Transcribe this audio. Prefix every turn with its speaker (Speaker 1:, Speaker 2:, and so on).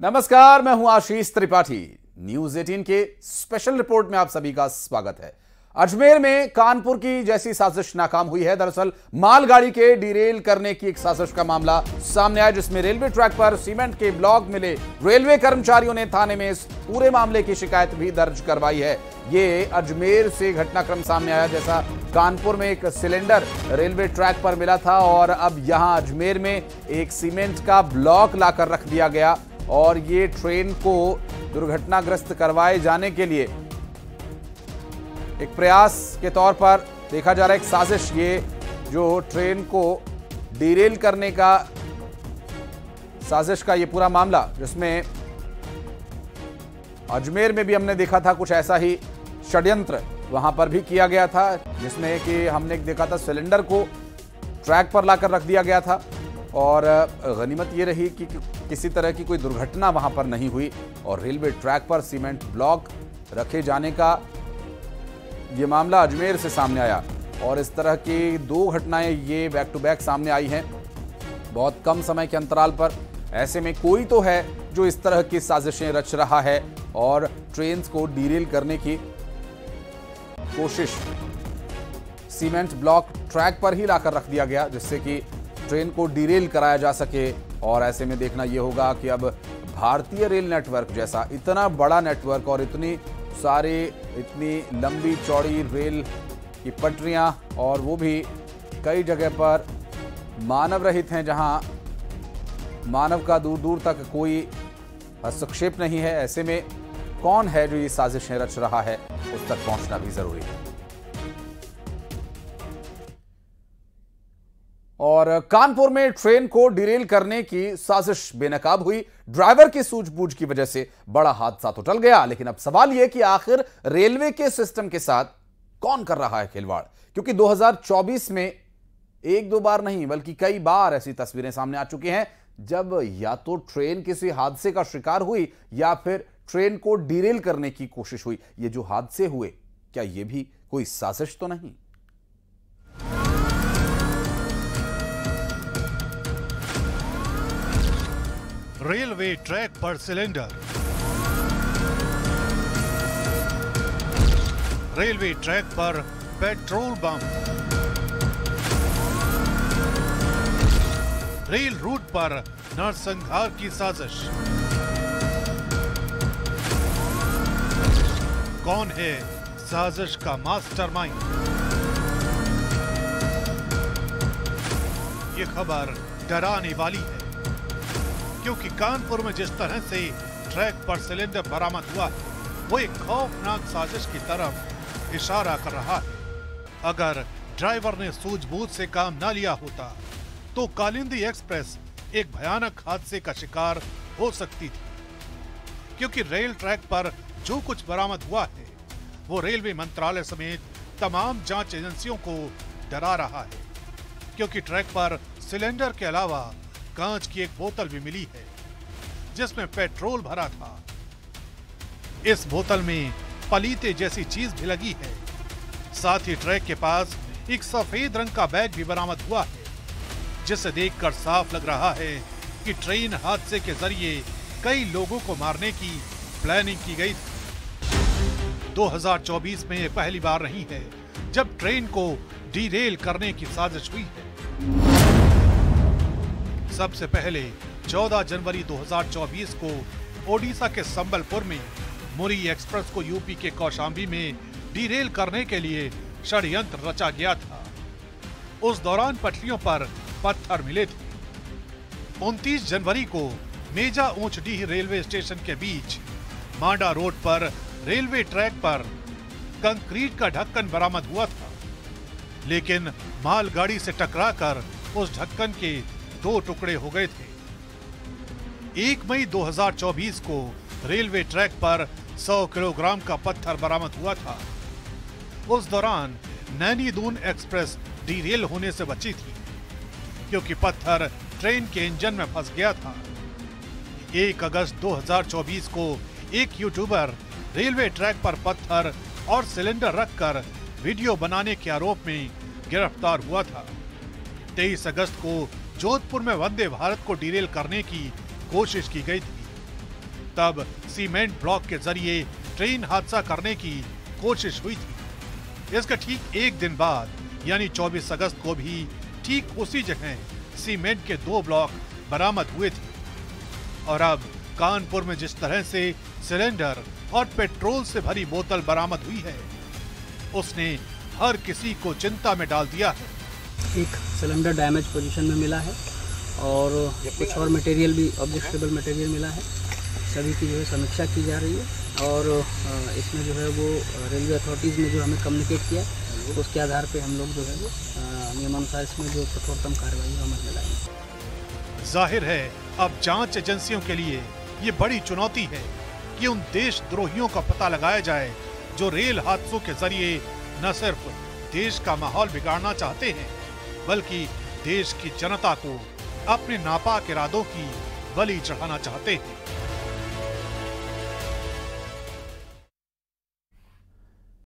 Speaker 1: नमस्कार, मैं हूं आशीष त्रिपाठी। न्यूज 18 के स्पेशल रिपोर्ट में आप सभी का स्वागत है। अजमेर में कानपुर की जैसी साजिश नाकाम हुई है। दरअसल मालगाड़ी के डिरेल करने की एक साजिश का मामला सामने आया, जिसमें रेलवे ट्रैक पर सीमेंट के ब्लॉक मिले। रेलवे कर्मचारियों ने थाने में इस पूरे मामले की शिकायत भी दर्ज करवाई है। ये अजमेर से घटनाक्रम सामने आया, जैसा कानपुर में एक सिलेंडर रेलवे ट्रैक पर मिला था और अब यहां अजमेर में एक सीमेंट का ब्लॉक लाकर रख दिया गया और ये ट्रेन को दुर्घटनाग्रस्त करवाए जाने के लिए एक प्रयास के तौर पर देखा जा रहा है, एक साजिश। ये जो ट्रेन को डिरेल करने का साजिश का ये पूरा मामला, जिसमें अजमेर में भी हमने देखा था कुछ ऐसा ही षड्यंत्र वहां पर भी किया गया था, जिसमें कि हमने देखा था सिलेंडर को ट्रैक पर लाकर रख दिया गया था और गनीमत ये रही कि किसी तरह की कोई दुर्घटना वहां पर नहीं हुई और रेलवे ट्रैक पर सीमेंट ब्लॉक रखे जाने का ये मामला अजमेर से सामने आया। और इस तरह की दो घटनाएं ये बैक टू बैक सामने आई हैं बहुत कम समय के अंतराल पर। ऐसे में कोई तो है जो इस तरह की साजिशें रच रहा है और ट्रेन को डिरेल करने की कोशिश। सीमेंट ब्लॉक ट्रैक पर ही लाकर रख दिया गया जिससे कि ट्रेन को डिरेल कराया जा सके। और ऐसे में देखना यह होगा कि अब भारतीय रेल नेटवर्क जैसा इतना बड़ा नेटवर्क और इतनी लंबी चौड़ी रेल की पटरियां, और वो भी कई जगह पर मानव रहित हैं, जहां मानव का दूर दूर तक कोई हस्तक्षेप नहीं है। ऐसे में कौन है जो ये साजिशें रच रहा है, उस तक पहुंचना भी जरूरी है। और कानपुर में ट्रेन को डिरेल करने की साजिश बेनकाब हुई। ड्राइवर की सूझबूझ की वजह से बड़ा हादसा तो टल गया, लेकिन अब सवाल यह कि आखिर रेलवे के सिस्टम के साथ कौन कर रहा है खिलवाड़। क्योंकि 2024 में एक दो बार नहीं बल्कि कई बार ऐसी तस्वीरें सामने आ चुकी हैं जब या तो ट्रेन किसी हादसे का शिकार हुई या फिर ट्रेन को डिरेल करने की कोशिश हुई। ये जो हादसे हुए, क्या ये भी कोई साजिश तो नहीं?
Speaker 2: रेलवे ट्रैक पर सिलेंडर, रेलवे ट्रैक पर पेट्रोल बम, रेल रूट पर नरसंहार की साजिश। कौन है साजिश का मास्टरमाइंड? ये खबर डराने वाली है, क्योंकि कानपुर में जिस तरह से ट्रैक पर सिलेंडर बरामद हुआ है वो एक खौफनाक साजिश की तरफ इशारा कर रहा है। अगर ड्राइवर ने सूझबूझ से काम न लिया होता तो कालिंदी एक्सप्रेस एक भयानक हादसे का शिकार हो सकती थी, क्योंकि रेल ट्रैक पर जो कुछ बरामद हुआ है वो रेलवे मंत्रालय समेत तमाम जांच एजेंसियों को डरा रहा है। क्योंकि ट्रैक पर सिलेंडर के अलावा कांच की एक बोतल भी मिली है जिसमें पेट्रोल भरा था। इस बोतल में पलीते जैसी चीज भी लगी है। साथ ही ट्रैक के पास एक सफेद रंग का बैग भी बरामद हुआ है, जिसे देखकर साफ लग रहा है कि ट्रेन हादसे के जरिए कई लोगों को मारने की प्लानिंग की गई थी। 2024 में यह पहली बार नहीं है जब ट्रेन को डिरेल करने की साजिश हुई है। सबसे पहले 14 जनवरी 2024 को ओडिशा के संबलपुर में मुरी एक्सप्रेस को यूपी के कौशाम्बी में डिरेल करने के लिए षड्यंत्र रचा गया था। उस दौरान पटरियों पर पत्थर मिले थे। 29 जनवरी को मेजा ऊंचडीह रेलवे स्टेशन के बीच मांडा रोड पर रेलवे ट्रैक पर कंक्रीट का ढक्कन बरामद हुआ था, लेकिन मालगाड़ी से टकराकर उस ढक्कन के 2 टुकड़े हो गए थे। 1 मई 2024 को रेलवे ट्रैक पर 100 किलोग्राम का पत्थर बरामद हुआ था। उस दौरान नैनी दून एक्सप्रेस डिरेल होने से बची थी, क्योंकि पत्थर ट्रेन के इंजन में फंस गया था। 1 अगस्त 2024 को एक यूट्यूबर रेलवे ट्रैक पर पत्थर और सिलेंडर रखकर वीडियो बनाने के आरोप में गिरफ्तार हुआ था। 23 अगस्त को जोधपुर में वंदे भारत को डिरेल करने की कोशिश की गई थी। तब सीमेंट ब्लॉक के जरिए ट्रेन हादसा करने की कोशिश हुई थी। इसके ठीक एक दिन बाद यानी 24 अगस्त को भी ठीक उसी जगह सीमेंट के 2 ब्लॉक बरामद हुए थे। और अब कानपुर में जिस तरह से सिलेंडर और पेट्रोल से भरी बोतल बरामद हुई है, उसने हर किसी को चिंता में डाल दिया है।
Speaker 3: एक सिलेंडर डैमेज पोजीशन में मिला है और कुछ और मटेरियल भी, ऑब्जेक्टेबल मटेरियल मिला है। सभी की जो है समीक्षा की जा रही है और इसमें जो है वो रेलवे अथॉरिटीज़ ने जो हमें कम्युनिकेट किया, तो उसके आधार पे हम लोग जो है वो नियमानुसार इसमें जो कठोरतम कार्रवाई अमल में लाएंगे।
Speaker 2: जाहिर है अब जांच एजेंसियों के लिए ये बड़ी चुनौती है कि उन देशद्रोहियों का पता लगाया जाए जो रेल हादसों के जरिए न सिर्फ देश का माहौल बिगाड़ना चाहते हैं, बल्कि देश की जनता को अपने नापाक इरादों की बलि चढ़ाना चाहते हैं।